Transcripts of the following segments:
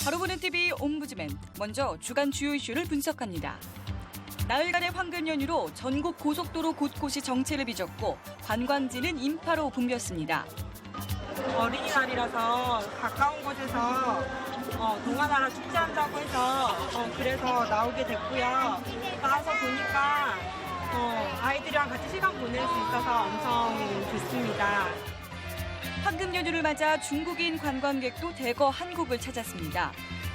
바로 보는 TV 옴부즈맨, 먼저 주간 주요 이슈를 분석합니다. 나흘간의 황금 연휴로 전국 고속도로 곳곳이 정체를 빚었고 관광지는 인파로 붐볐습니다. 어린이날이라서 가까운 곳에서 동화나라 축제한다고 해서 그래서 나오게 됐고요. 나와서 보니까 아이들이랑 같이 시간 보낼 수 있어서 엄청 좋습니다. 황금 연휴를 맞아 중국인 관광객도 대거 한국을 찾았습니다.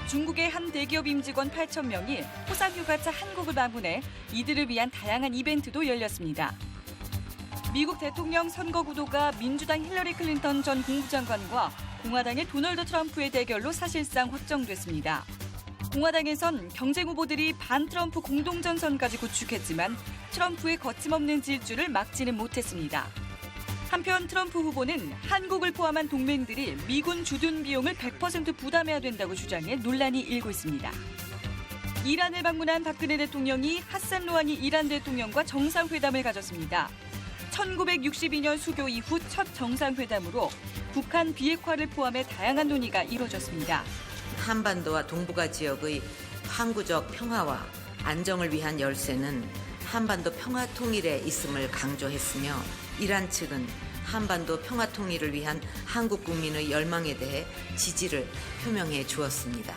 중국의 한 대기업 임직원 8,000명이 호사휴가차 한국을 방문해 이들을 위한 다양한 이벤트도 열렸습니다. 미국 대통령 선거 구도가 민주당 힐러리 클린턴 전 국무장관과 공화당의 도널드 트럼프의 대결로 사실상 확정됐습니다. 공화당에선 경쟁 후보들이 반 트럼프 공동전선까지 구축했지만 트럼프의 거침없는 질주를 막지는 못했습니다. 한편 트럼프 후보는 한국을 포함한 동맹들이 미군 주둔 비용을 100% 부담해야 된다고 주장해 논란이 일고 있습니다. 이란을 방문한 박근혜 대통령이 하산 로하니 이란 대통령과 정상회담을 가졌습니다. 1962년 수교 이후 첫 정상회담으로 북한 비핵화를 포함해 다양한 논의가 이루어졌습니다. 한반도와 동북아 지역의 항구적 평화와 안정을 위한 열쇠는 한반도 평화 통일에 있음을 강조했으며 이란 측은 한반도 평화 통일을 위한 한국 국민의 열망에 대해 지지를 표명해 주었습니다.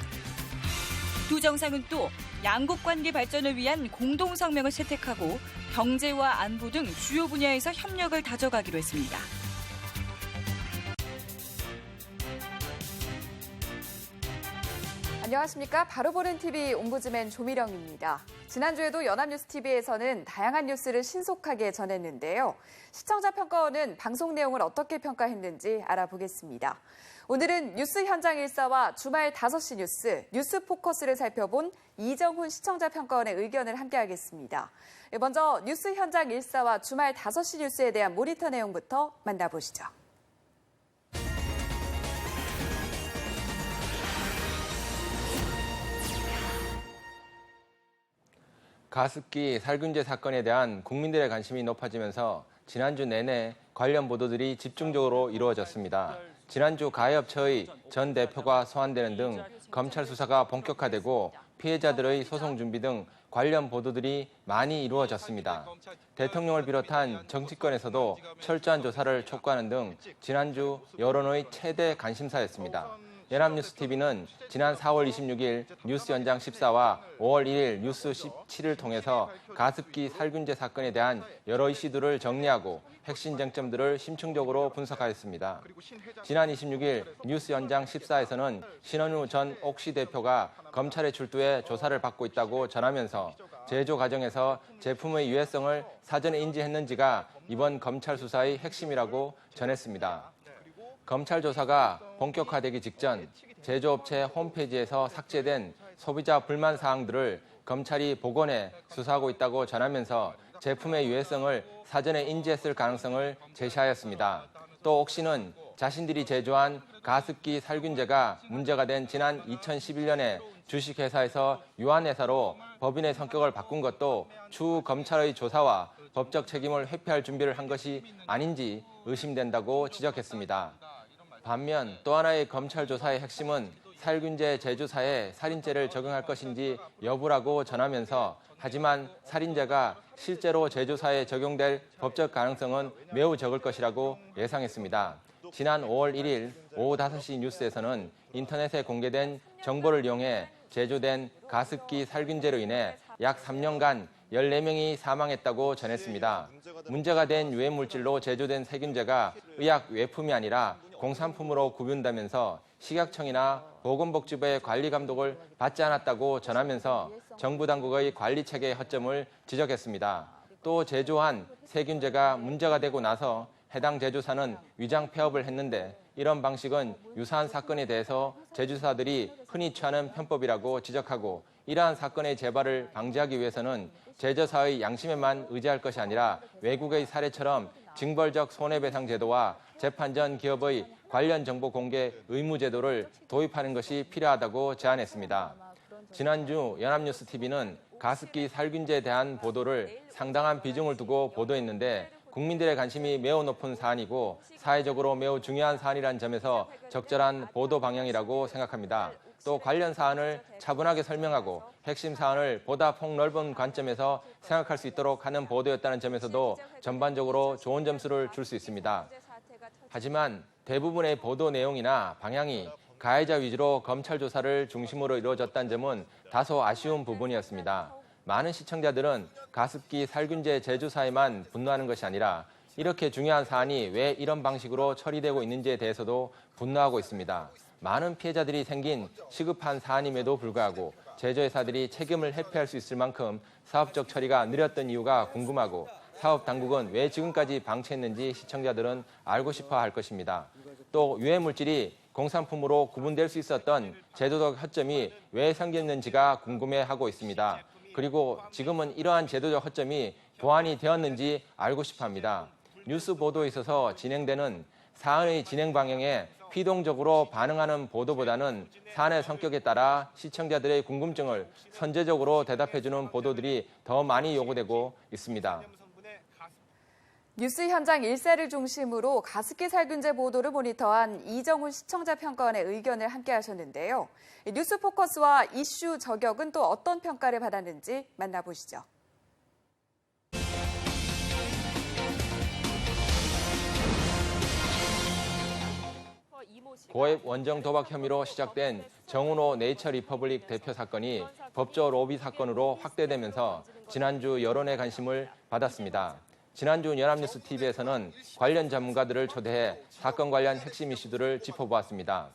두 정상은 또 양국 관계 발전을 위한 공동 성명을 채택하고 경제와 안보 등 주요 분야에서 협력을 다져가기로 했습니다. 안녕하십니까. 바로 보는 TV 옴부즈맨 조미령입니다. 지난주에도 연합뉴스TV에서는 다양한 뉴스를 신속하게 전했는데요. 시청자 평가원은 방송 내용을 어떻게 평가했는지 알아보겠습니다. 오늘은 뉴스 현장 일사와 주말 5시 뉴스 포커스를 살펴본 이정훈 시청자 평가원의 의견을 함께하겠습니다. 먼저 뉴스 현장 일사와 주말 5시 뉴스에 대한 모니터 내용부터 만나보시죠. 가습기 살균제 사건에 대한 국민들의 관심이 높아지면서 지난주 내내 관련 보도들이 집중적으로 이루어졌습니다. 지난주 가해업체의 전 대표가 소환되는 등 검찰 수사가 본격화되고 피해자들의 소송 준비 등 관련 보도들이 많이 이루어졌습니다. 대통령을 비롯한 정치권에서도 철저한 조사를 촉구하는 등 지난주 여론의 최대 관심사였습니다. 연합뉴스TV는 지난 4월 26일 뉴스 연장 14와 5월 1일 뉴스 17을 통해서 가습기 살균제 사건에 대한 여러 이슈들을 정리하고 핵심 쟁점들을 심층적으로 분석하였습니다. 지난 26일 뉴스 연장 14에서는 신원우 전 옥시 대표가 검찰에 출두해 조사를 받고 있다고 전하면서 제조 과정에서 제품의 유해성을 사전에 인지했는지가 이번 검찰 수사의 핵심이라고 전했습니다. 검찰 조사가 본격화되기 직전 제조업체 홈페이지에서 삭제된 소비자 불만 사항들을 검찰이 복원해 수사하고 있다고 전하면서 제품의 유해성을 사전에 인지했을 가능성을 제시하였습니다. 또 옥시는 자신들이 제조한 가습기 살균제가 문제가 된 지난 2011년에 주식회사에서 유한회사로 법인의 성격을 바꾼 것도 추후 검찰의 조사와 법적 책임을 회피할 준비를 한 것이 아닌지 의심된다고 지적했습니다. 반면 또 하나의 검찰 조사의 핵심은 살균제 제조사에 살인죄를 적용할 것인지 여부라고 전하면서 하지만 살인죄가 실제로 제조사에 적용될 법적 가능성은 매우 적을 것이라고 예상했습니다. 지난 5월 1일 오후 5시 뉴스에서는 인터넷에 공개된 정보를 이용해 제조된 가습기 살균제로 인해 약 3년간 14명이 사망했다고 전했습니다. 문제가 된 유해물질로 제조된 살균제가 의약 외품이 아니라 공산품으로 구분되면서 식약청이나 보건복지부의 관리 감독을 받지 않았다고 전하면서 정부 당국의 관리 체계의 허점을 지적했습니다. 또 제조한 세균제가 문제가 되고 나서 해당 제조사는 위장 폐업을 했는데 이런 방식은 유사한 사건에 대해서 제조사들이 흔히 취하는 편법이라고 지적하고 이러한 사건의 재발을 방지하기 위해서는 제조사의 양심에만 의지할 것이 아니라 외국의 사례처럼 징벌적 손해배상 제도와 재판 전 기업의 관련 정보 공개 의무 제도를 도입하는 것이 필요하다고 제안했습니다. 지난주 연합뉴스TV는 가습기 살균제에 대한 보도를 상당한 비중을 두고 보도했는데 국민들의 관심이 매우 높은 사안이고 사회적으로 매우 중요한 사안이라는 점에서 적절한 보도 방향이라고 생각합니다. 또 관련 사안을 차분하게 설명하고 핵심 사안을 보다 폭넓은 관점에서 생각할 수 있도록 하는 보도였다는 점에서도 전반적으로 좋은 점수를 줄 수 있습니다. 하지만 대부분의 보도 내용이나 방향이 가해자 위주로 검찰 조사를 중심으로 이루어졌다는 점은 다소 아쉬운 부분이었습니다. 많은 시청자들은 가습기 살균제 재조사에만 분노하는 것이 아니라 이렇게 중요한 사안이 왜 이런 방식으로 처리되고 있는지에 대해서도 분노하고 있습니다. 많은 피해자들이 생긴 시급한 사안임에도 불구하고 제조회사들이 책임을 회피할 수 있을 만큼 사업적 처리가 느렸던 이유가 궁금하고 사업 당국은 왜 지금까지 방치했는지 시청자들은 알고 싶어 할 것입니다. 또 유해 물질이 공산품으로 구분될 수 있었던 제도적 허점이 왜 생겼는지가 궁금해하고 있습니다. 그리고 지금은 이러한 제도적 허점이 보완이 되었는지 알고 싶어 합니다. 뉴스 보도에 있어서 진행되는 사안의 진행 방향에 피동적으로 반응하는 보도보다는 사안의 성격에 따라 시청자들의 궁금증을 선제적으로 대답해주는 보도들이 더 많이 요구되고 있습니다. 뉴스 현장 일세를 중심으로 가습기 살균제 보도를 모니터한 이정훈 시청자 평가원의 의견을 함께 하셨는데요. 뉴스 포커스와 이슈 저격은 또 어떤 평가를 받았는지 만나보시죠. 고액 원정 도박 혐의로 시작된 정은호 네이처 리퍼블릭 대표 사건이 법조 로비 사건으로 확대되면서 지난주 여론의 관심을 받았습니다. 지난주 연합뉴스 TV에서는 관련 전문가들을 초대해 사건 관련 핵심 이슈들을 짚어보았습니다.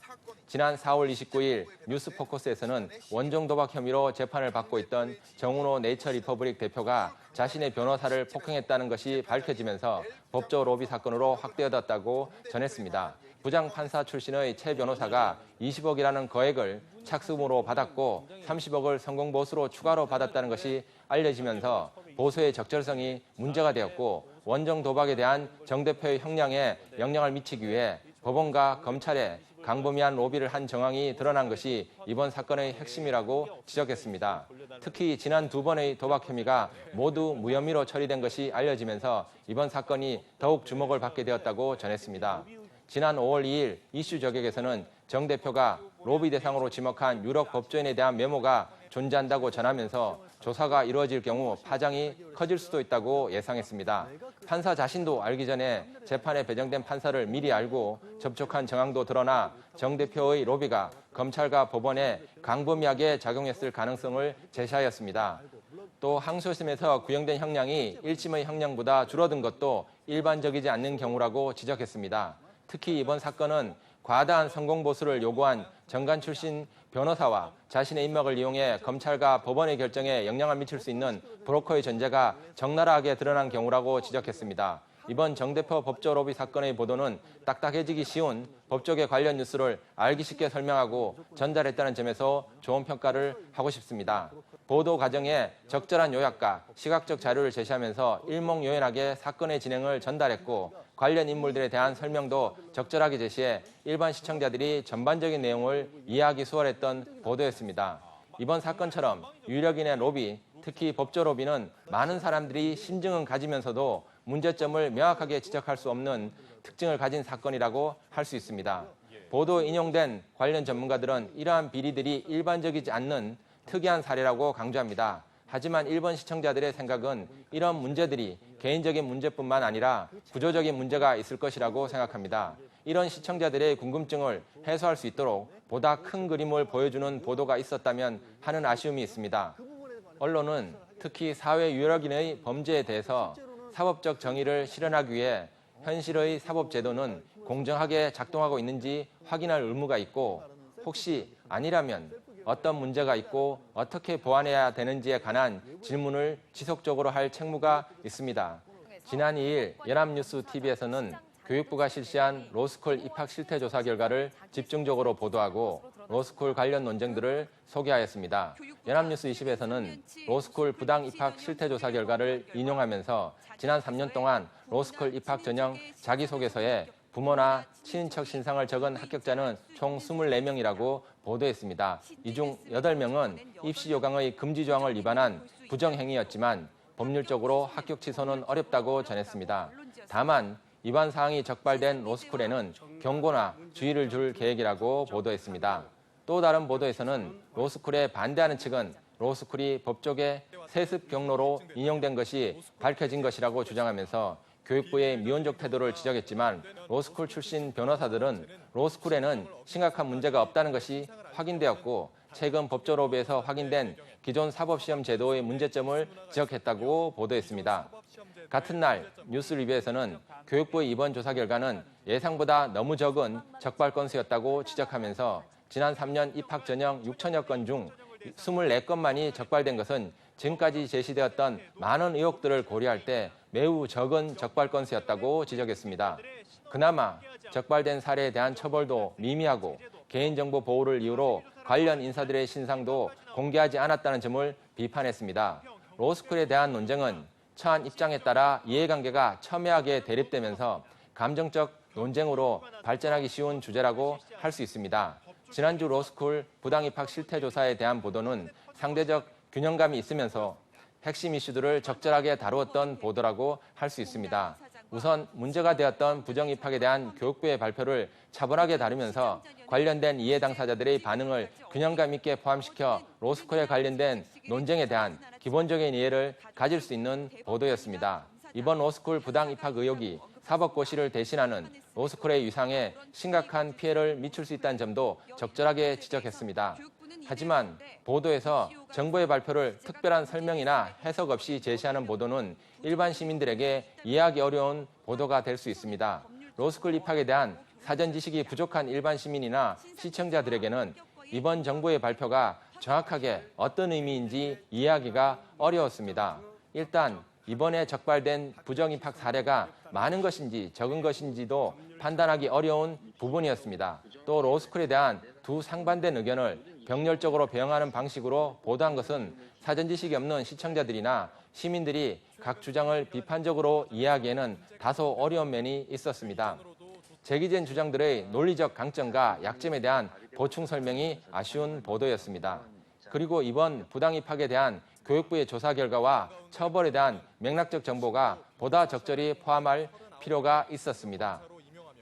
지난 4월 29일 뉴스포커스에서는 원정 도박 혐의로 재판을 받고 있던 정은호 네이처 리퍼블릭 대표가 자신의 변호사를 폭행했다는 것이 밝혀지면서 법조 로비 사건으로 확대되었다고 전했습니다. 부장판사 출신의 최 변호사가 20억이라는 거액을 착수금으로 받았고 30억을 성공보수로 추가로 받았다는 것이 알려지면서 보수의 적절성이 문제가 되었고 원정 도박에 대한 정 대표의 형량에 영향을 미치기 위해 법원과 검찰에 광범위한 로비를 한 정황이 드러난 것이 이번 사건의 핵심이라고 지적했습니다. 특히 지난 두 번의 도박 혐의가 모두 무혐의로 처리된 것이 알려지면서 이번 사건이 더욱 주목을 받게 되었다고 전했습니다. 지난 5월 2일 이슈 저격에서는 정 대표가 로비 대상으로 지목한 유력 법조인에 대한 메모가 존재한다고 전하면서 조사가 이루어질 경우 파장이 커질 수도 있다고 예상했습니다. 판사 자신도 알기 전에 재판에 배정된 판사를 미리 알고 접촉한 정황도 드러나 정 대표의 로비가 검찰과 법원에 광범위하게 작용했을 가능성을 제시하였습니다. 또 항소심에서 구형된 형량이 1심의 형량보다 줄어든 것도 일반적이지 않는 경우라고 지적했습니다. 특히 이번 사건은 과다한 성공보수를 요구한 정관 출신 변호사와 자신의 인맥을 이용해 검찰과 법원의 결정에 영향을 미칠 수 있는 브로커의 존재가 적나라하게 드러난 경우라고 지적했습니다. 이번 정 대표 법조 로비 사건의 보도는 딱딱해지기 쉬운 법조계 관련 뉴스를 알기 쉽게 설명하고 전달했다는 점에서 좋은 평가를 하고 싶습니다. 보도 과정에 적절한 요약과 시각적 자료를 제시하면서 일목요연하게 사건의 진행을 전달했고 관련 인물들에 대한 설명도 적절하게 제시해 일반 시청자들이 전반적인 내용을 이해하기 수월했던 보도였습니다. 이번 사건처럼 유력인의 로비, 특히 법조 로비는 많은 사람들이 심증은 가지면서도 문제점을 명확하게 지적할 수 없는 특징을 가진 사건이라고 할 수 있습니다. 보도에 인용된 관련 전문가들은 이러한 비리들이 일반적이지 않는 특이한 사례라고 강조합니다. 하지만 일본 시청자들의 생각은 이런 문제들이 개인적인 문제뿐만 아니라 구조적인 문제가 있을 것이라고 생각합니다. 이런 시청자들의 궁금증을 해소할 수 있도록 보다 큰 그림을 보여주는 보도가 있었다면 하는 아쉬움이 있습니다. 언론은 특히 사회 유력인의 범죄에 대해서 사법적 정의를 실현하기 위해 현실의 사법제도는 공정하게 작동하고 있는지 확인할 의무가 있고 혹시 아니라면 어떤 문제가 있고 어떻게 보완해야 되는지에 관한 질문을 지속적으로 할 책무가 있습니다. 지난 2일 연합뉴스 TV에서는 교육부가 실시한 로스쿨 입학 실태 조사 결과를 집중적으로 보도하고 로스쿨 관련 논쟁들을 소개하였습니다. 연합뉴스 20에서는 로스쿨 부당 입학 실태 조사 결과를 인용하면서 지난 3년 동안 로스쿨 입학 전형 자기소개서에 부모나 친인척 신상을 적은 합격자는 총 24명이라고 보도했습니다. 이 중 8명은 입시 요강의 금지 조항을 위반한 부정행위였지만 법률적으로 합격 취소는 어렵다고 전했습니다. 다만 위반 사항이 적발된 로스쿨에는 경고나 주의를 줄 계획이라고 보도했습니다. 또 다른 보도에서는 로스쿨에 반대하는 측은 로스쿨이 법조계 세습 경로로 인용된 것이 밝혀진 것이라고 주장하면서 교육부의 미온적 태도를 지적했지만 로스쿨 출신 변호사들은 로스쿨에는 심각한 문제가 없다는 것이 확인되었고 최근 법조로비에서 확인된 기존 사법시험 제도의 문제점을 지적했다고 보도했습니다. 같은 날 뉴스리뷰에서는 교육부의 이번 조사 결과는 예상보다 너무 적은 적발 건수였다고 지적하면서 지난 3년 입학 전형 6천여 건 중 24건만이 적발된 것은 지금까지 제시되었던 많은 의혹들을 고려할 때 매우 적은 적발 건수였다고 지적했습니다. 그나마 적발된 사례에 대한 처벌도 미미하고 개인정보 보호를 이유로 관련 인사들의 신상도 공개하지 않았다는 점을 비판했습니다. 로스쿨에 대한 논쟁은 처한 입장에 따라 이해관계가 첨예하게 대립되면서 감정적 논쟁으로 발전하기 쉬운 주제라고 할 수 있습니다. 지난주 로스쿨 부당입학 실태조사에 대한 보도는 상대적 균형감이 있으면서 핵심 이슈들을 적절하게 다루었던 보도라고 할 수 있습니다. 우선 문제가 되었던 부정입학에 대한 교육부의 발표를 차분하게 다루면서 관련된 이해 당사자들의 반응을 균형감 있게 포함시켜 로스쿨에 관련된 논쟁에 대한 기본적인 이해를 가질 수 있는 보도였습니다. 이번 로스쿨 부당입학 의혹이 사법고시를 대신하는 로스쿨의 위상에 심각한 피해를 미칠 수 있다는 점도 적절하게 지적했습니다. 하지만 보도에서 정부의 발표를 특별한 설명이나 해석 없이 제시하는 보도는 일반 시민들에게 이해하기 어려운 보도가 될 수 있습니다. 로스쿨 입학에 대한 사전 지식이 부족한 일반 시민이나 시청자들에게는 이번 정부의 발표가 정확하게 어떤 의미인지 이해하기가 어려웠습니다. 일단 이번에 적발된 부정입학 사례가 많은 것인지 적은 것인지도 판단하기 어려운 부분이었습니다. 또 로스쿨에 대한 두 상반된 의견을 병렬적으로 배영하는 방식으로 보도한 것은 사전 지식이 없는 시청자들이나 시민들이 각 주장을 비판적으로 이해하기에는 다소 어려운 면이 있었습니다. 제기된 주장들의 논리적 강점과 약점에 대한 보충 설명이 아쉬운 보도였습니다. 그리고 이번 부당입학에 대한 교육부의 조사 결과와 처벌에 대한 맥락적 정보가 보다 적절히 포함할 필요가 있었습니다.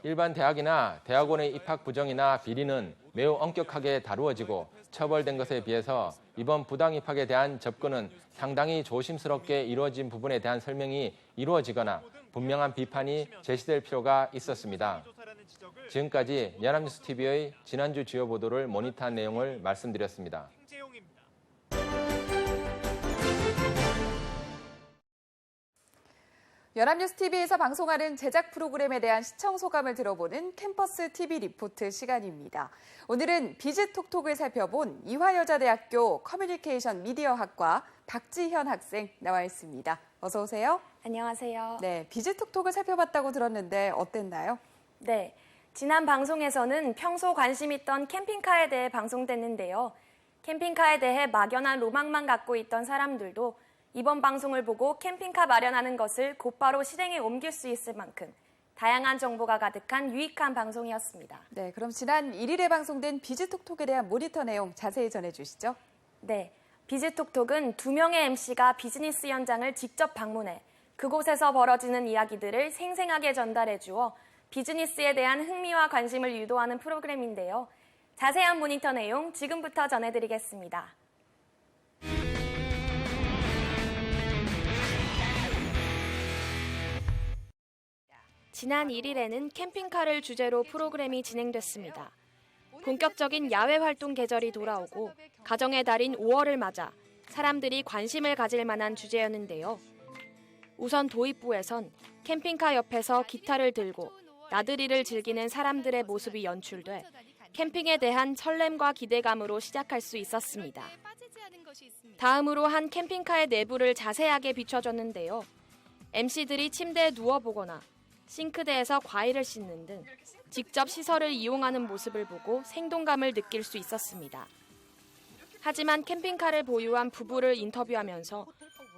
일반 대학이나 대학원의 입학 부정이나 비리는 매우 엄격하게 다루어지고 처벌된 것에 비해서 이번 부당입학에 대한 접근은 상당히 조심스럽게 이루어진 부분에 대한 설명이 이루어지거나 분명한 비판이 제시될 필요가 있었습니다. 지금까지 연합뉴스TV의 지난주 주요 보도를 모니터한 내용을 말씀드렸습니다. 연합뉴스TV에서 방송하는 제작 프로그램에 대한 시청 소감을 들어보는 캠퍼스 TV 리포트 시간입니다. 오늘은 비즈톡톡을 살펴본 이화여자대학교 커뮤니케이션 미디어학과 박지현 학생 나와 있습니다. 어서 오세요. 안녕하세요. 네, 비즈톡톡을 살펴봤다고 들었는데 어땠나요? 네, 지난 방송에서는 평소 관심 있던 캠핑카에 대해 방송됐는데요. 캠핑카에 대해 막연한 로망만 갖고 있던 사람들도 이번 방송을 보고 캠핑카 마련하는 것을 곧바로 실행에 옮길 수 있을 만큼 다양한 정보가 가득한 유익한 방송이었습니다. 네, 그럼 지난 1일에 방송된 비즈톡톡에 대한 모니터 내용 자세히 전해주시죠. 네, 비즈톡톡은 2명의 MC가 비즈니스 현장을 직접 방문해 그곳에서 벌어지는 이야기들을 생생하게 전달해 주어 비즈니스에 대한 흥미와 관심을 유도하는 프로그램인데요. 자세한 모니터 내용 지금부터 전해드리겠습니다. 지난 1일에는 캠핑카를 주제로 프로그램이 진행됐습니다. 본격적인 야외 활동 계절이 돌아오고 가정의 달인 5월을 맞아 사람들이 관심을 가질 만한 주제였는데요. 우선 도입부에선 캠핑카 옆에서 기타를 들고 나들이를 즐기는 사람들의 모습이 연출돼 캠핑에 대한 설렘과 기대감으로 시작할 수 있었습니다. 다음으로 한 캠핑카의 내부를 자세하게 비춰줬는데요. MC들이 침대에 누워보거나 싱크대에서 과일을 씻는 등 직접 시설을 이용하는 모습을 보고 생동감을 느낄 수 있었습니다. 하지만 캠핑카를 보유한 부부를 인터뷰하면서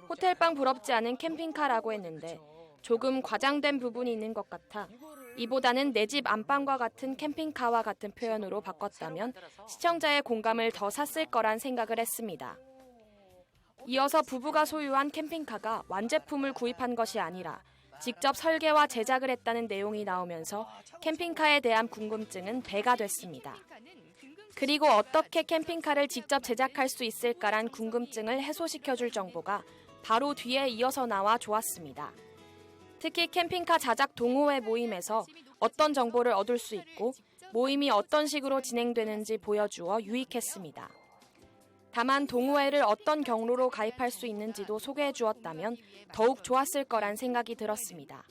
호텔방 부럽지 않은 캠핑카라고 했는데 조금 과장된 부분이 있는 것 같아 이보다는 내 집 안방과 같은 캠핑카와 같은 표현으로 바꿨다면 시청자의 공감을 더 샀을 거란 생각을 했습니다. 이어서 부부가 소유한 캠핑카가 완제품을 구입한 것이 아니라 직접 설계와 제작을 했다는 내용이 나오면서 캠핑카에 대한 궁금증은 배가 됐습니다. 그리고 어떻게 캠핑카를 직접 제작할 수 있을까란 궁금증을 해소시켜줄 정보가 바로 뒤에 이어서 나와 좋았습니다. 특히 캠핑카 자작 동호회 모임에서 어떤 정보를 얻을 수 있고 모임이 어떤 식으로 진행되는지 보여주어 유익했습니다. 다만 동호회를 어떤 경로로 가입할 수 있는지도 소개해 주었다면 더욱 좋았을 거란 생각이 들었습니다.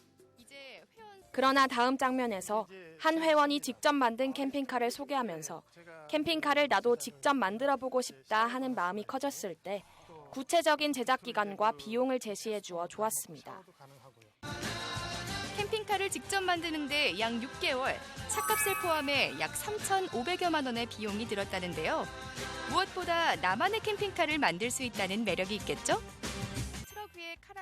그러나 다음 장면에서 한 회원이 직접 만든 캠핑카를 소개하면서 캠핑카를 나도 직접 만들어보고 싶다 하는 마음이 커졌을 때 구체적인 제작 기간과 비용을 제시해 주어 좋았습니다. 캠핑카를 직접 만드는데 약 6개월, 차값을 포함해 약 3,500여만 원의 비용이 들었다는데요. 무엇보다 나만의 캠핑카를 만들 수 있다는 매력이 있겠죠?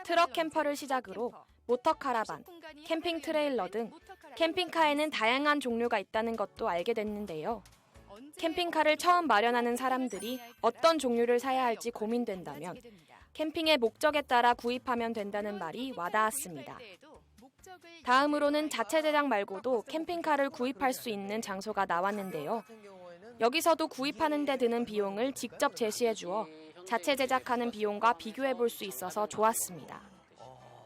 트럭 캠퍼를 시작으로 모터 카라반, 캠핑 트레일러 등 캠핑카에는 다양한 종류가 있다는 것도 알게 됐는데요. 캠핑카를 처음 마련하는 사람들이 어떤 종류를 사야 할지 고민된다면 캠핑의 목적에 따라 구입하면 된다는 말이 와닿았습니다. 다음으로는 자체 제작 말고도 캠핑카를 구입할 수 있는 장소가 나왔는데요. 여기서도 구입하는 데 드는 비용을 직접 제시해 주어 자체 제작하는 비용과 비교해 볼 수 있어서 좋았습니다.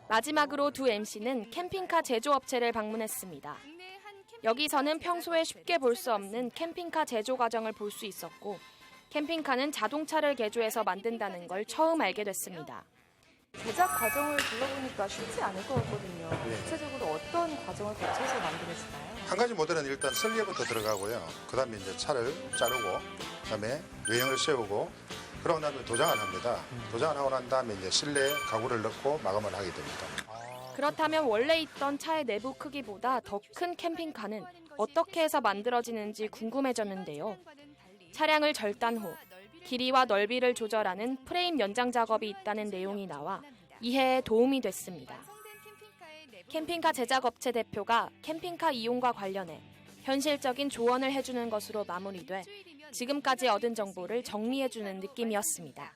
마지막으로 두 MC는 캠핑카 제조업체를 방문했습니다. 여기서는 평소에 쉽게 볼 수 없는 캠핑카 제조 과정을 볼 수 있었고 캠핑카는 자동차를 개조해서 만든다는 걸 처음 알게 됐습니다. 제작 과정을 둘러보니까 쉽지 않을 것 같거든요. 구체적으로 어떤 과정을 거쳐서 만들어지나요? 한 가지 모델은 일단 설계부터 들어가고요. 그다음에 이제 차를 자르고, 그다음에 외형을 세우고, 그러고 나면 도장을 합니다. 도장을 하고 난 다음에 이제 실내에 가구를 넣고 마감을 하게 됩니다. 그렇다면 원래 있던 차의 내부 크기보다 더 큰 캠핑카는 어떻게 해서 만들어지는지 궁금해졌는데요. 차량을 절단 후 길이와 넓이를 조절하는 프레임 연장 작업이 있다는 내용이 나와 이해에 도움이 됐습니다. 캠핑카 제작업체 대표가 캠핑카 이용과 관련해 현실적인 조언을 해주는 것으로 마무리돼 지금까지 얻은 정보를 정리해주는 느낌이었습니다.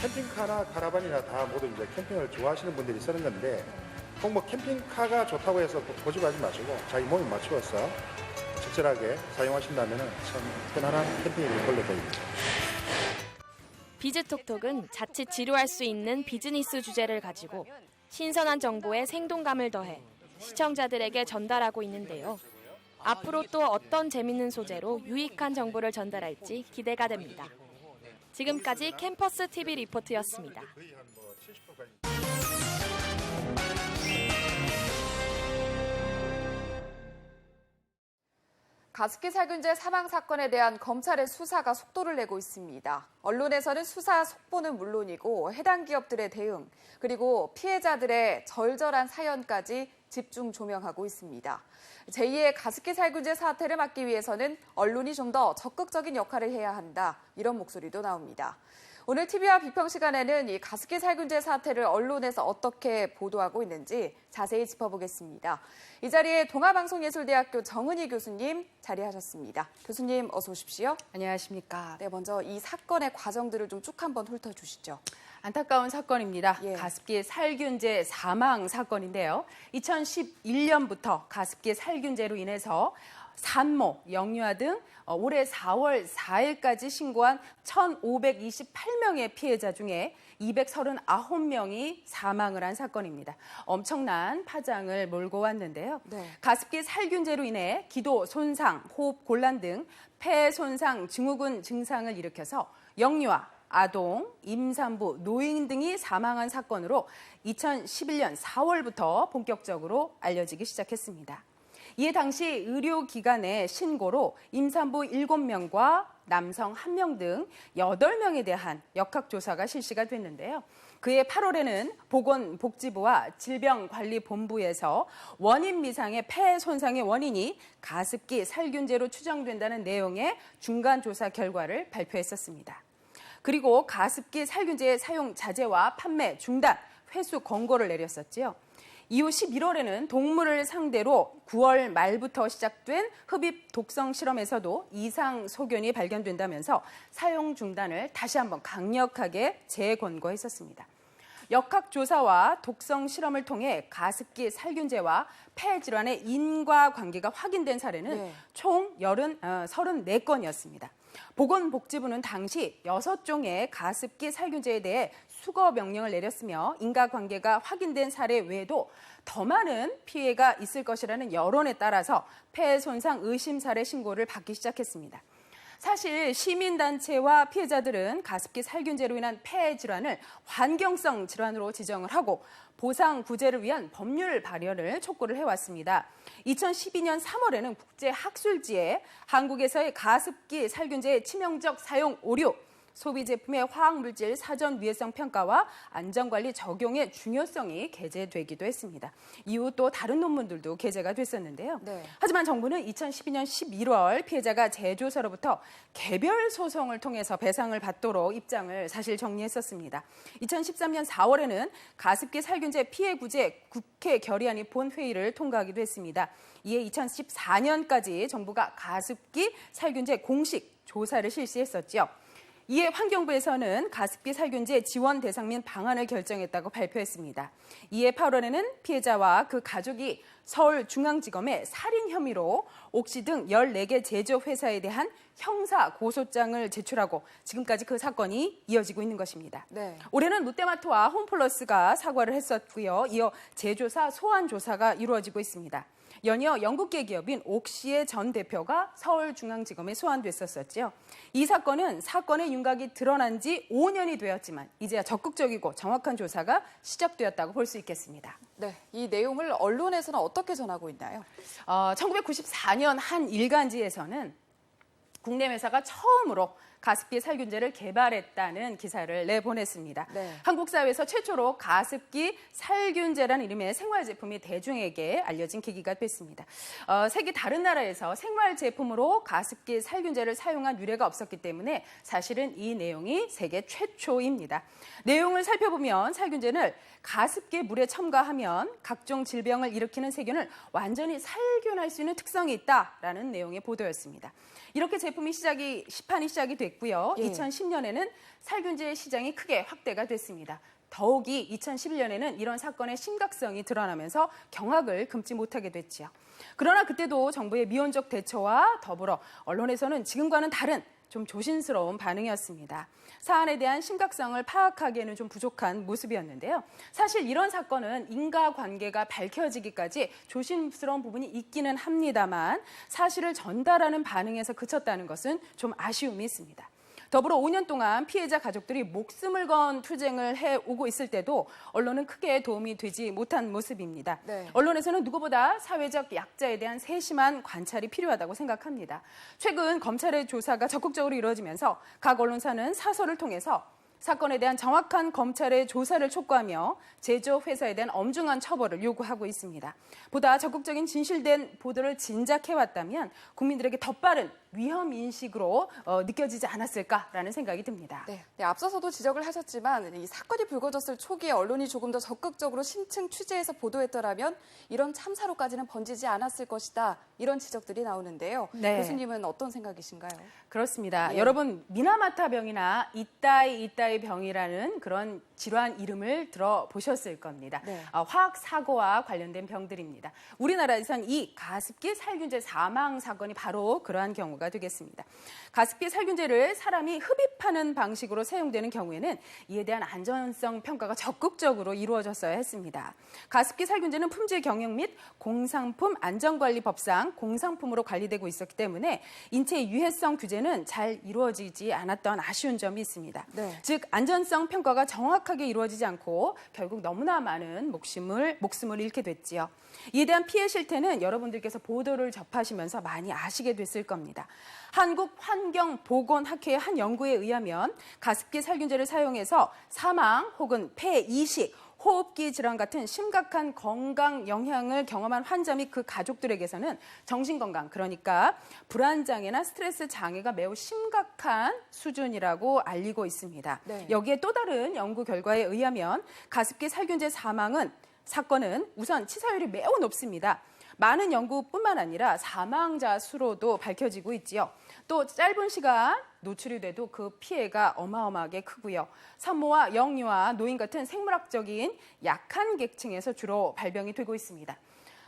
캠핑카나 카라반이나 다 모두 이제 캠핑을 좋아하시는 분들이 쓰는 건데 꼭 뭐 캠핑카가 좋다고 해서 고집하지 마시고 자기 몸에 맞추어서 적절하게 사용하신다면 참 편안한 캠핑이 될 걸로 보입니다. 비즈톡톡은 자칫 지루할 수 있는 비즈니스 주제를 가지고 신선한 정보에 생동감을 더해 시청자들에게 전달하고 있는데요. 앞으로 또 어떤 재밌는 소재로 유익한 정보를 전달할지 기대가 됩니다. 지금까지 캠퍼스 TV 리포트였습니다. 가습기 살균제 사망 사건에 대한 검찰의 수사가 속도를 내고 있습니다. 언론에서는 수사 속보는 물론이고 해당 기업들의 대응, 그리고 피해자들의 절절한 사연까지 집중 조명하고 있습니다. 제2의 가습기 살균제 사태를 막기 위해서는 언론이 좀 더 적극적인 역할을 해야 한다, 이런 목소리도 나옵니다. 오늘 TV와 비평 시간에는 이 가습기 살균제 사태를 언론에서 어떻게 보도하고 있는지 자세히 짚어보겠습니다. 이 자리에 동아방송예술대학교 정은희 교수님 자리하셨습니다. 교수님 어서 오십시오. 안녕하십니까. 네, 먼저 이 사건의 과정들을 좀 쭉 한번 훑어주시죠. 안타까운 사건입니다. 예. 가습기 살균제 사망 사건인데요. 2011년부터 가습기 살균제로 인해서 산모, 영유아 등 올해 4월 4일까지 신고한 1,528명의 피해자 중에 239명이 사망을 한 사건입니다. 엄청난 파장을 몰고 왔는데요. 네. 가습기 살균제로 인해 기도 손상, 호흡 곤란 등 폐 손상 증후군 증상을 일으켜서 영유아, 아동, 임산부, 노인 등이 사망한 사건으로 2011년 4월부터 본격적으로 알려지기 시작했습니다. 이에 당시 의료기관의 신고로 임산부 7명과 남성 1명 등 8명에 대한 역학조사가 실시가 됐는데요. 그해 8월에는 보건복지부와 질병관리본부에서 원인 미상의 폐 손상의 원인이 가습기 살균제로 추정된다는 내용의 중간조사 결과를 발표했었습니다. 그리고 가습기 살균제의 사용 자제와 판매 중단, 회수 권고를 내렸었지요. 이후 11월에는 동물을 상대로 9월 말부터 시작된 흡입 독성 실험에서도 이상 소견이 발견된다면서 사용 중단을 다시 한번 강력하게 재권고했었습니다. 역학조사와 독성 실험을 통해 가습기 살균제와 폐 질환의 인과관계가 확인된 사례는 총 34건이었습니다. 보건복지부는 당시 6종의 가습기 살균제에 대해 수거 명령을 내렸으며 인과관계가 확인된 사례 외에도 더 많은 피해가 있을 것이라는 여론에 따라서 폐 손상 의심 사례 신고를 받기 시작했습니다. 사실 시민단체와 피해자들은 가습기 살균제로 인한 폐 질환을 환경성 질환으로 지정을 하고 보상 구제를 위한 법률 발의를 촉구를 해왔습니다. 2012년 3월에는 국제학술지에 한국에서의 가습기 살균제의 치명적 사용 오류, 소비 제품의 화학물질 사전 위해성 평가와 안전관리 적용의 중요성이 게재되기도 했습니다. 이후 또 다른 논문들도 게재가 됐었는데요. 하지만 정부는 2012년 11월 피해자가 제조사로부터 개별 소송을 통해서 배상을 받도록 입장을 사실 정리했었습니다. 2013년 4월에는 가습기 살균제 피해 구제 국회 결의안이 본회의를 통과하기도 했습니다. 이에 2014년까지 정부가 가습기 살균제 공식 조사를 실시했었죠. 이에 환경부에서는 가습기 살균제 지원 대상 및 방안을 결정했다고 발표했습니다. 이에 8월에는 피해자와 그 가족이 서울중앙지검에 살인 혐의로 옥시 등 14개 제조회사에 대한 형사 고소장을 제출하고 지금까지 그 사건이 이어지고 있는 것입니다. 올해는 롯데마트와 홈플러스가 사과를 했었고요. 이어 제조사 소환 조사가 이루어지고 있습니다. 연이어 영국계 기업인 옥시의 전 대표가 서울중앙지검에 소환됐었죠. 이 사건은 사건의 윤곽이 드러난 지 5년이 되었지만 이제야 적극적이고 정확한 조사가 시작되었다고 볼 수 있겠습니다. 이 내용을 언론에서는 어떻게 전하고 있나요? 1994년 한 일간지에서는 국내 회사가 처음으로 가습기 살균제를 개발했다는 기사를 내보냈습니다. 한국 사회에서 최초로 가습기 살균제라는 이름의 생활제품이 대중에게 알려진 계기가 됐습니다. 세계 다른 나라에서 생활제품으로 가습기 살균제를 사용한 유례가 없었기 때문에 사실은 이 내용이 세계 최초입니다. 내용을 살펴보면 살균제는 가습기 물에 첨가하면 각종 질병을 일으키는 세균을 완전히 살균할 수 있는 특성이 있다라는 내용의 보도였습니다. 이렇게 제품이 시판이 시작이 됐고요. 2010년에는 살균제 시장이 크게 확대가 됐습니다. 더욱이 2011년에는 이런 사건의 심각성이 드러나면서 경악을 금치 못하게 됐지요. 그러나 그때도 정부의 미온적 대처와 더불어 언론에서는 지금과는 다른 좀 조심스러운 반응이었습니다. 사안에 대한 심각성을 파악하기에는 좀 부족한 모습이었는데요. 사실 이런 사건은 인과관계가 밝혀지기까지 조심스러운 부분이 있기는 합니다만 사실을 전달하는 반응에서 그쳤다는 것은 좀 아쉬움이 있습니다. 더불어 5년 동안 피해자 가족들이 목숨을 건 투쟁을 해오고 있을 때도 언론은 크게 도움이 되지 못한 모습입니다. 언론에서는 누구보다 사회적 약자에 대한 세심한 관찰이 필요하다고 생각합니다. 최근 검찰의 조사가 적극적으로 이루어지면서 각 언론사는 사설을 통해서 사건에 대한 정확한 검찰의 조사를 촉구하며 제조회사에 대한 엄중한 처벌을 요구하고 있습니다. 보다 적극적인 진실된 보도를 진작해왔다면 국민들에게 더 빠른 위험인식으로 느껴지지 않았을까라는 생각이 듭니다. 앞서서도 지적을 하셨지만 이 사건이 불거졌을 초기에 언론이 조금 더 적극적으로 심층 취재해서 보도했더라면 이런 참사로까지는 번지지 않았을 것이다. 이런 지적들이 나오는데요. 교수님은 어떤 생각이신가요? 그렇습니다. 여러분 미나마타병이나 이따이 병이라는 그런 질환 이름을 들어보셨을 겁니다. 화학사고와 관련된 병들입니다. 우리나라에선 이 가습기 살균제 사망 사건이 바로 그러한 경우가 되겠습니다. 가습기 살균제를 사람이 흡입하는 방식으로 사용되는 경우에는 이에 대한 안전성 평가가 적극적으로 이루어졌어야 했습니다. 가습기 살균제는 품질 경영 및 공산품 안전관리법상 공산품으로 관리되고 있었기 때문에 인체 유해성 규제는 잘 이루어지지 않았던 아쉬운 점이 있습니다. 즉 안전성 평가가 정확하게 이루어지지 않고 결국 너무나 많은 목숨을 잃게 됐지요. 이에 대한 피해 실태는 여러분들께서 보도를 접하시면서 많이 아시게 됐을 겁니다. 한국환경보건학회의 한 연구에 의하면 가습기 살균제를 사용해서 사망 혹은 폐 이식, 호흡기 질환 같은 심각한 건강 영향을 경험한 환자 및 그 가족들에게서는 정신건강, 그러니까 불안장애나 스트레스 장애가 매우 심각한 수준이라고 알리고 있습니다. 여기에 또 다른 연구 결과에 의하면 가습기 살균제 사건은 우선 치사율이 매우 높습니다. 많은 연구뿐만 아니라 사망자 수로도 밝혀지고 있지요. 또 짧은 시간 노출이 돼도 그 피해가 어마어마하게 크고요. 산모와 영유아, 노인 같은 생물학적인 약한 계층에서 주로 발병이 되고 있습니다.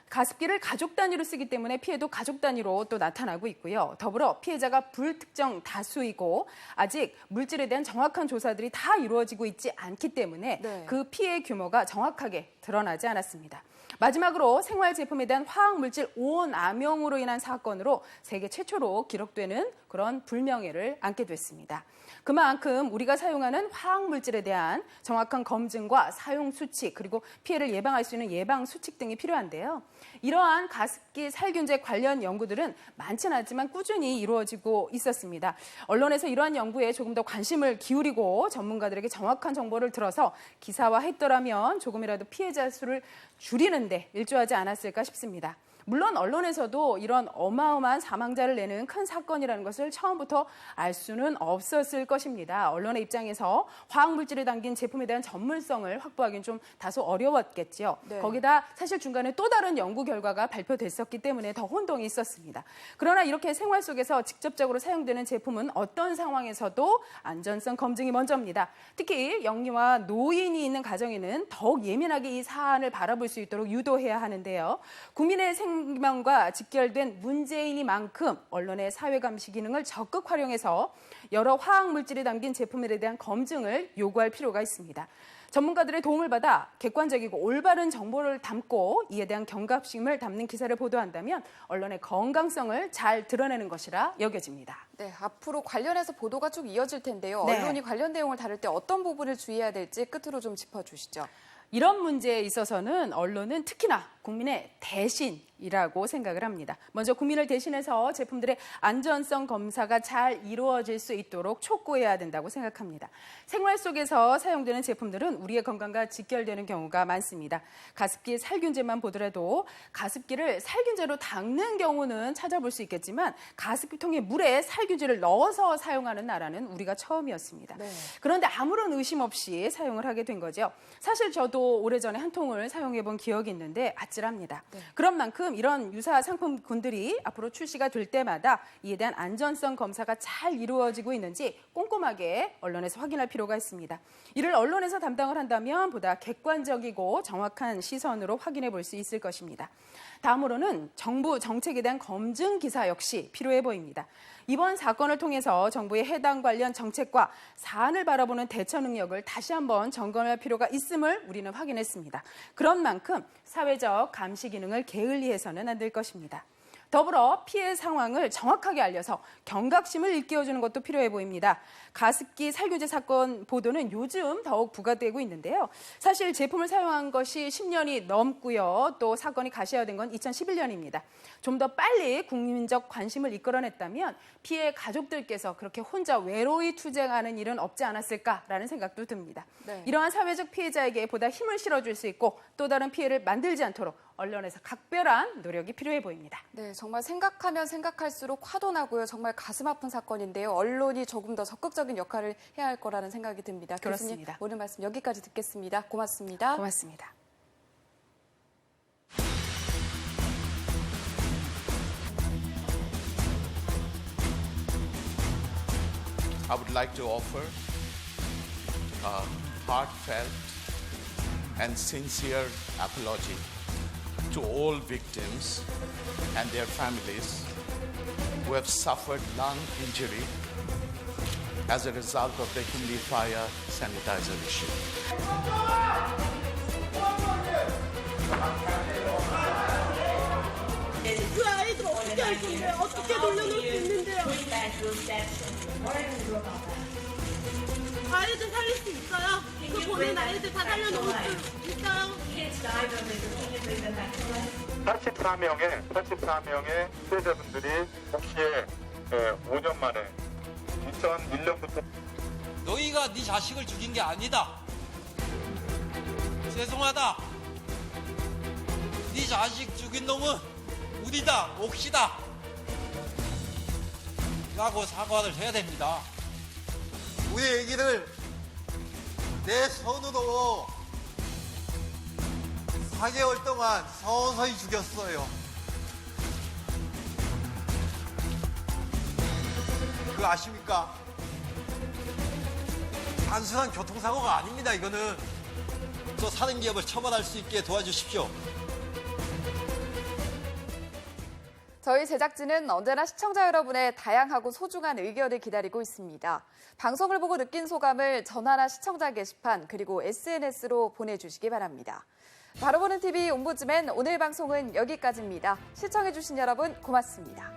가습기를 가족 단위로 쓰기 때문에 피해도 가족 단위로 또 나타나고 있고요. 더불어 피해자가 불특정 다수이고 아직 물질에 대한 정확한 조사들이 다 이루어지고 있지 않기 때문에 그 피해 규모가 정확하게 드러나지 않았습니다. 마지막으로 생활 제품에 대한 화학물질 오온 암용으로 인한 사건으로 세계 최초로 기록되는 그런 불명예를 안게 됐습니다. 그만큼 우리가 사용하는 화학물질에 대한 정확한 검증과 사용 수칙 그리고 피해를 예방할 수 있는 예방 수칙 등이 필요한데요. 이러한 가습기 살균제 관련 연구들은 많지는 않지만 꾸준히 이루어지고 있었습니다. 언론에서 이러한 연구에 조금 더 관심을 기울이고 전문가들에게 정확한 정보를 들어서 기사화했더라면 조금이라도 피해자 수를 줄이는 데 일조하지 않았을까 싶습니다. 물론 언론에서도 이런 어마어마한 사망자를 내는 큰 사건이라는 것을 처음부터 알 수는 없었을 것입니다. 언론의 입장에서 화학물질을 담긴 제품에 대한 전문성을 확보하기는 좀 다소 어려웠겠지요. 거기다 사실 중간에 또 다른 연구 결과가 발표됐었기 때문에 더 혼동이 있었습니다. 그러나 이렇게 생활 속에서 직접적으로 사용되는 제품은 어떤 상황에서도 안전성 검증이 먼저입니다. 특히 영유아 노인이 있는 가정에는 더욱 예민하게 이 사안을 바라볼 수 있도록 유도해야 하는데요. 국민의 생명과 직결된 문제이니만큼 언론의 사회 감시 기능을 적극 활용해서 여러 화학 물질이 담긴 제품에 대한 검증을 요구할 필요가 있습니다. 전문가들의 도움을 받아 객관적이고 올바른 정보를 담고 이에 대한 경각심을 담는 기사를 보도한다면 언론의 건강성을 잘 드러내는 것이라 여겨집니다. 네, 앞으로 관련해서 보도가 쭉 이어질 텐데요. 언론이 관련 내용을 다룰 때 어떤 부분을 주의해야 될지 끝으로 좀 짚어주시죠. 이런 문제에 있어서는 언론은 특히나 국민의 대신이라고 생각을 합니다. 먼저 국민을 대신해서 제품들의 안전성 검사가 잘 이루어질 수 있도록 촉구해야 된다고 생각합니다. 생활 속에서 사용되는 제품들은 우리의 건강과 직결되는 경우가 많습니다. 가습기 살균제만 보더라도 가습기를 살균제로 닦는 경우는 찾아볼 수 있겠지만 가습기통에 물에 살균제를 넣어서 사용하는 나라는 우리가 처음이었습니다. 그런데 아무런 의심 없이 사용을 하게 된 거죠. 사실 저도 오래전에 한 통을 사용해 본 기억이 있는데 아찔합니다. 그런 만큼 이런 유사 상품군들이 앞으로 출시가 될 때마다 이에 대한 안전성 검사가 잘 이루어지고 있는지 꼼꼼하게 언론에서 확인할 필요가 있습니다. 이를 언론에서 담당을 한다면 보다 객관적이고 정확한 시선으로 확인해 볼 수 있을 것입니다. 다음으로는 정부 정책에 대한 검증 기사 역시 필요해 보입니다. 이번 사건을 통해서 정부의 해당 관련 정책과 사안을 바라보는 대처 능력을 다시 한번 점검할 필요가 있음을 우리는 확인했습니다. 그런 만큼 사회적 감시 기능을 게을리해서는 안 될 것입니다. 더불어 피해 상황을 정확하게 알려서 경각심을 일깨워주는 것도 필요해 보입니다. 가습기 살균제 사건 보도는 요즘 더욱 부각되고 있는데요. 사실 제품을 사용한 것이 10년이 넘고요. 또 사건이 가시화된 건 2011년입니다. 좀 더 빨리 국민적 관심을 이끌어냈다면 피해 가족들께서 그렇게 혼자 외로이 투쟁하는 일은 없지 않았을까라는 생각도 듭니다. 이러한 사회적 피해자에게 보다 힘을 실어줄 수 있고 또 다른 피해를 만들지 않도록 언론에서 각별한 노력이 필요해 보입니다. 네, 정말 생각하면 생각할수록 화도 나고요. 정말 가슴 아픈 사건인데요. 언론이 조금 더 적극적인 역할을 해야 할 거라는 생각이 듭니다. 그렇습니다. 교수님, 오늘 말씀 여기까지 듣겠습니다. 고맙습니다. 고맙습니다. I would like to offer a heartfelt and sincere apology to all victims and their families who have suffered lung injury as a result of the humidifier sanitizer issue. 그 아이들 어떻게 할 건데 어떻게 돌려놓을 수 있는데요? 아이들 살릴 수 있어요? 그 보낸 아이들 다 살려놓을 수 있어요? 84명의 피해자분들이 혹시에 5년 만에 2001년부터 너희가 네 자식을 죽인 게 아니다. 죄송하다. 네 자식 죽인 놈은 우리다, 옥시다. 라고 사과를 해야 됩니다. 우리 애기를 내 손으로 4개월 동안 서서히 죽였어요. 그거 아십니까? 단순한 교통사고가 아닙니다, 이거는. 또 사는 기업을 처벌할 수 있게 도와주십시오. 저희 제작진은 언제나 시청자 여러분의 다양하고 소중한 의견을 기다리고 있습니다. 방송을 보고 느낀 소감을 전화나 시청자 게시판 그리고 SNS로 보내주시기 바랍니다. 바로 보는 TV 옴부즈맨 오늘 방송은 여기까지입니다. 시청해주신 여러분 고맙습니다.